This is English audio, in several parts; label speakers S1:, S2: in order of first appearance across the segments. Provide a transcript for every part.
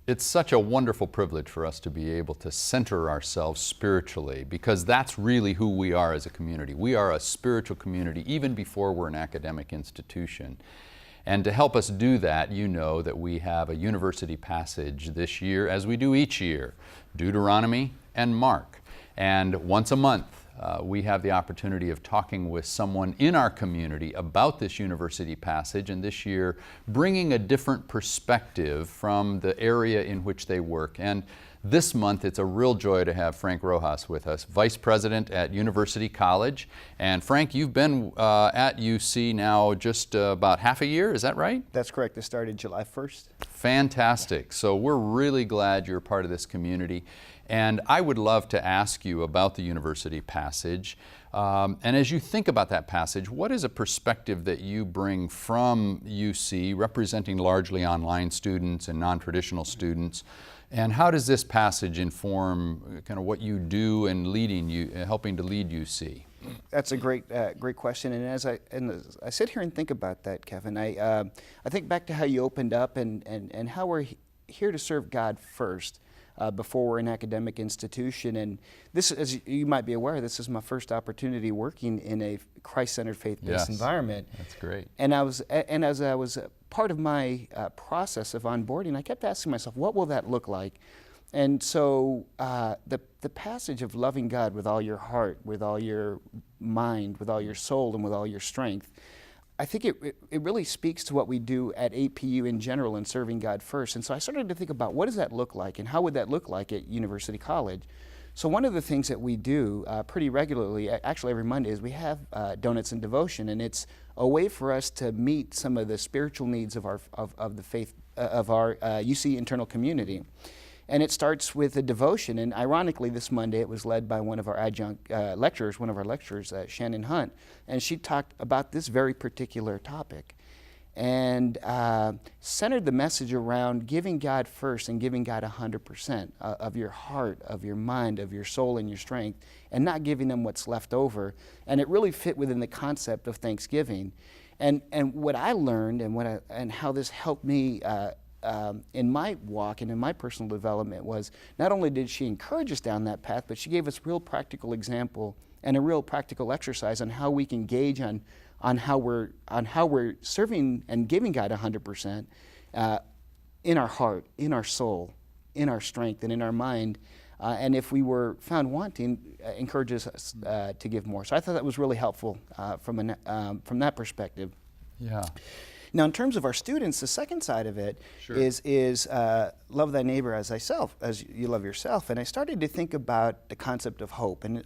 S1: It's such a wonderful privilege for us to be able to center ourselves spiritually, because that's really who we are as a community. We are a spiritual community even before we're an academic institution. And to help us do that, you know that we have a university passage this year, as we do each year, Deuteronomy and Mark. And once a month, we have the opportunity of talking with someone in our community about this university passage, and this year bringing a different perspective from the area in which they work. And this month it's a real joy to have Frank Rojas with us, Vice President at University College. And Frank, you've been at UC now just about half a year, is that right?
S2: That's correct. It started July 1st.
S1: Fantastic. So we're really glad you're part of this community. And I would love to ask you about the university passage. And as you think about that passage, what is a perspective that you bring from UC, representing largely online students and non-traditional students? And how does this passage inform kind of what you do and helping to lead UC?
S2: That's a great question. And as I sit here and think about that, Kevin, I think back to how you opened up and how we're here to serve God first. Before we're an academic institution. And this, as you might be aware, this is my first opportunity working in a Christ-centered, faith-based environment.
S1: That's great.
S2: And as I was part of my process of onboarding, I kept asking myself, what will that look like? And so the passage of loving God with all your heart, with all your mind, with all your soul, and with all your strength, I think it really speaks to what we do at APU in general in serving God first. And so I started to think about what does that look like and how would that look like at University College. So one of the things that we do pretty regularly, actually every Monday, is we have Donuts and Devotion, and it's a way for us to meet some of the spiritual needs of our UC internal community. And it starts with a devotion, and ironically this Monday it was led by one of our adjunct lecturers, Shannon Hunt, and she talked about this very particular topic and centered the message around giving God first and giving God 100% of your heart, of your mind, of your soul and your strength, and not giving them what's left over. And it really fit within the concept of Thanksgiving. And what I learned and how this helped me in my walk and in my personal development was not only did she encourage us down that path, but she gave us real practical example and a real practical exercise on how we can gauge on how we're serving and giving God 100% in our heart, in our soul, in our strength, and in our mind. And if we were found wanting, encourages us to give more. So I thought that was really helpful from that perspective.
S1: Yeah.
S2: Now, in terms of our students, the second side of it is love thy neighbor as thyself, as you love yourself. And I started to think about the concept of hope. And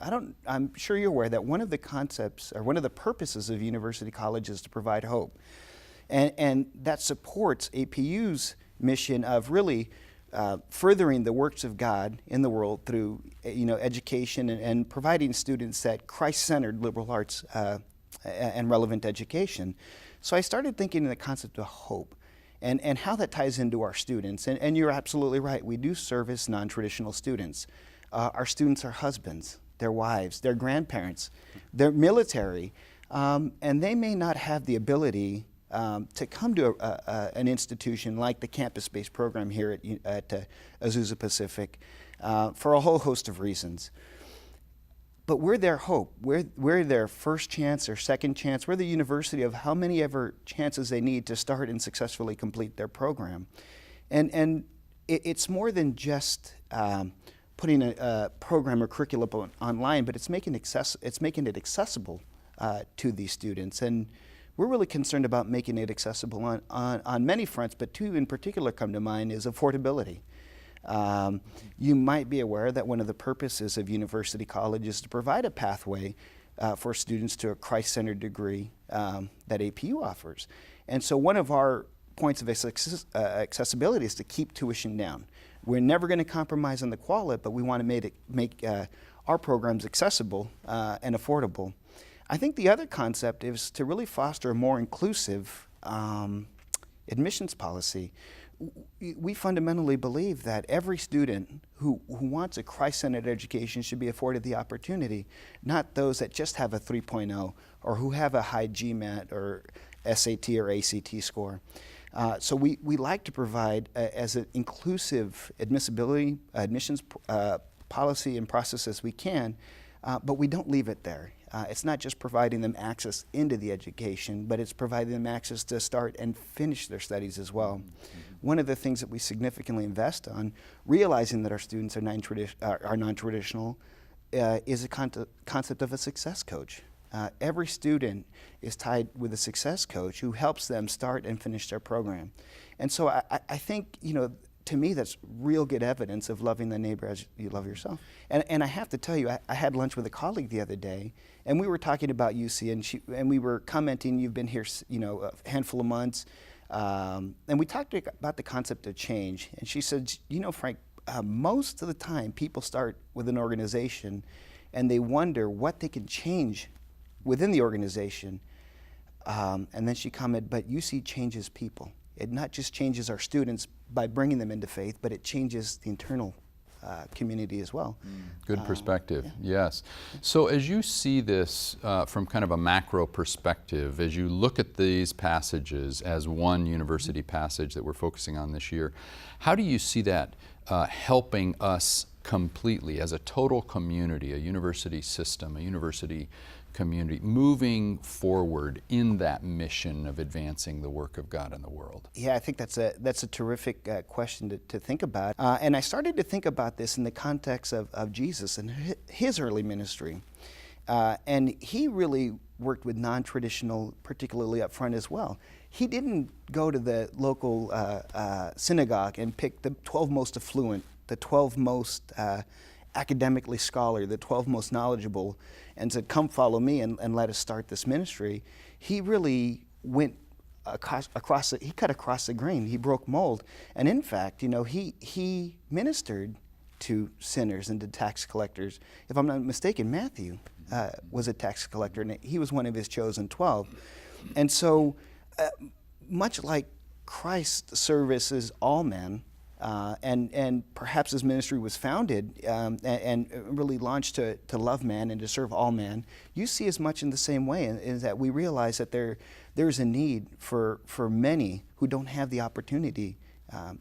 S2: I'm sure you're aware that one of the concepts, or one of the purposes of University College is to provide hope. And that supports APU's mission of really furthering the works of God in the world through education and providing students that Christ-centered liberal arts and relevant education. So I started thinking in the concept of hope and how that ties into our students. And you're absolutely right. We do service non-traditional students. Our students are husbands, their wives, their grandparents, they're military, and they may not have the ability to come to an institution like the campus-based program here at Azusa Pacific for a whole host of reasons. But we're their hope. We're their first chance or second chance. We're the university of how many ever chances they need to start and successfully complete their program. And it's more than just putting a program or curriculum online, but it's making it accessible to these students. And we're really concerned about making it accessible on many fronts, but two in particular come to mind is affordability. You might be aware that one of the purposes of University College is to provide a pathway for students to a Christ-centered degree that APU offers. And so one of our points of accessibility is to keep tuition down. We're never going to compromise on the quality, but we want to make our programs accessible and affordable. I think the other concept is to really foster a more inclusive admissions policy. We fundamentally believe that every student who wants a Christ-centered education should be afforded the opportunity, not those that just have a 3.0 or who have a high GMAT or SAT or ACT score. So we like to provide as an inclusive admissions policy and process as we can, but we don't leave it there. It's not just providing them access into the education, but it's providing them access to start and finish their studies as well. One of the things that we significantly invest on, realizing that our students are non-traditional, is a concept of a success coach. Every student is tied with a success coach who helps them start and finish their program. And so I think, to me, that's real good evidence of loving the neighbor as you love yourself. And I have to tell you, I had lunch with a colleague the other day, and we were talking about UC, and we were commenting, you've been here, a handful of months, and we talked about the concept of change. And she said, Frank, most of the time people start with an organization, and they wonder what they can change within the organization. And then she commented, but UC changes people. It not just changes our students by bringing them into faith, but it changes the internal community as well.
S1: Good perspective,
S2: yeah.
S1: Yes. So as you see this from kind of a macro perspective, as you look at these passages as one university passage that we're focusing on this year, how do you see that helping us completely as a total community, a university system, a university community, moving forward in that mission of advancing the work of God in the world?
S2: Yeah, I think that's a terrific question to think about. And I started to think about this in the context of Jesus and his early ministry. And he really worked with non-traditional, particularly up front as well. He didn't go to the local synagogue and pick the 12 most affluent, the 12 most academically scholar, the 12 most knowledgeable, and said, come follow me and let us start this ministry. He really went he cut across the grain. He broke mold. And in fact, he ministered to sinners and to tax collectors. If I'm not mistaken, Matthew was a tax collector, and he was one of his chosen 12. And so, much like Christ services all men, and perhaps his ministry was founded and really launched to love man and to serve all men, you see as much in the same way, is that we realize that there's a need for many who don't have the opportunity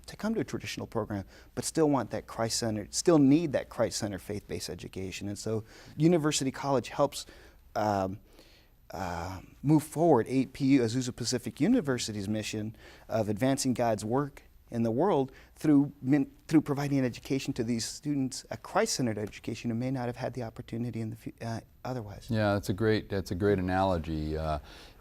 S2: to come to a traditional program, but still want that Christ-centered, still need that Christ-centered faith-based education. And so University College helps move forward APU, Azusa Pacific University's mission of advancing God's work in the world through providing an education to these students, a Christ-centered education who may not have had the opportunity otherwise.
S1: Yeah, that's a great analogy.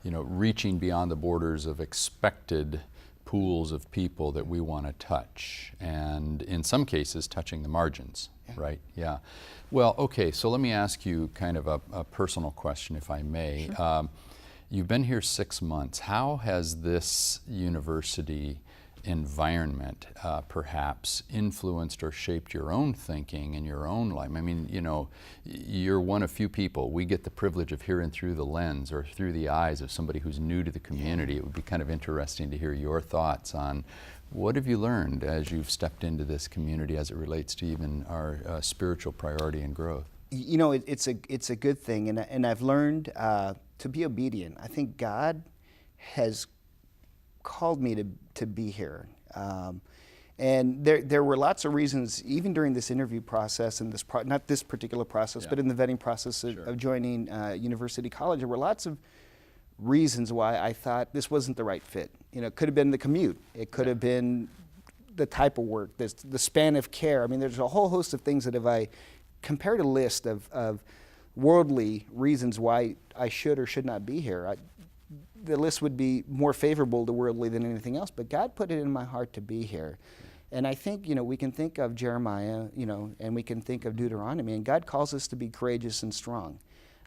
S1: Reaching beyond the borders of expected pools of people that we want to touch, and in some cases touching the margins, right? Yeah. Well, okay, so let me ask you kind of a personal question, if I may. Sure. You've been here 6 months. How has this university environment perhaps influenced or shaped your own thinking and your own life? I mean, you're one of few people. We get the privilege of hearing through the lens or through the eyes of somebody who's new to the community. It would be kind of interesting to hear your thoughts on what have you learned as you've stepped into this community as it relates to even our spiritual priority and growth.
S2: It's a good thing, and I've learned to be obedient. I think God has called me to be here. And there were lots of reasons, even during this interview process and not this particular process, but in the vetting process of joining University College, there were lots of reasons why I thought this wasn't the right fit. It could have been the commute. It could have been the type of work, the span of care. I mean, there's a whole host of things that if I compared a list of worldly reasons why I should or should not be here, the list would be more favorable to worldly than anything else, but God put it in my heart to be here. And I think, we can think of Jeremiah, and we can think of Deuteronomy, and God calls us to be courageous and strong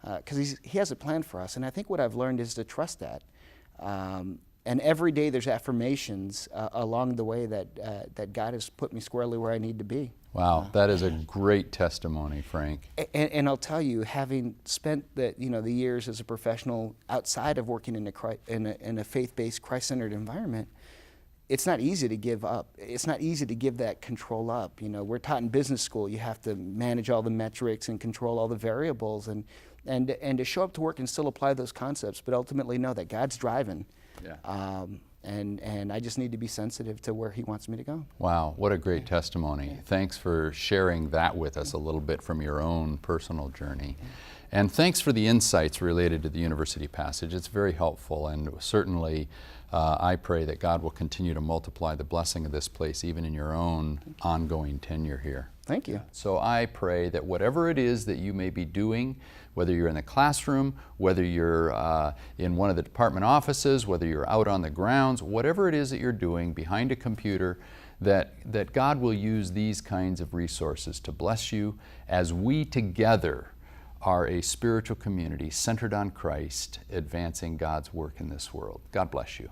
S2: because He has a plan for us. And I think what I've learned is to trust that. And every day there's affirmations along the way that God has put me squarely where I need to be.
S1: Wow, that is a great testimony, Frank.
S2: And I'll tell you, having spent the years as a professional outside of working in a faith-based, Christ-centered environment, it's not easy to give up. It's not easy to give that control up. We're taught in business school you have to manage all the metrics and control all the variables, and to show up to work and still apply those concepts, but ultimately know that God's driving. Yeah. And I just need to be sensitive to where He wants me to go.
S1: Wow, what a great testimony. Thanks for sharing that with us a little bit from your own personal journey. And thanks for the insights related to the university passage. It's very helpful, and certainly I pray that God will continue to multiply the blessing of this place even in your own ongoing tenure here.
S2: Thank you.
S1: So I pray that whatever it is that you may be doing, whether you're in the classroom, whether you're in one of the department offices, whether you're out on the grounds, whatever it is that you're doing behind a computer, that God will use these kinds of resources to bless you as we together are a spiritual community centered on Christ, advancing God's work in this world. God bless you.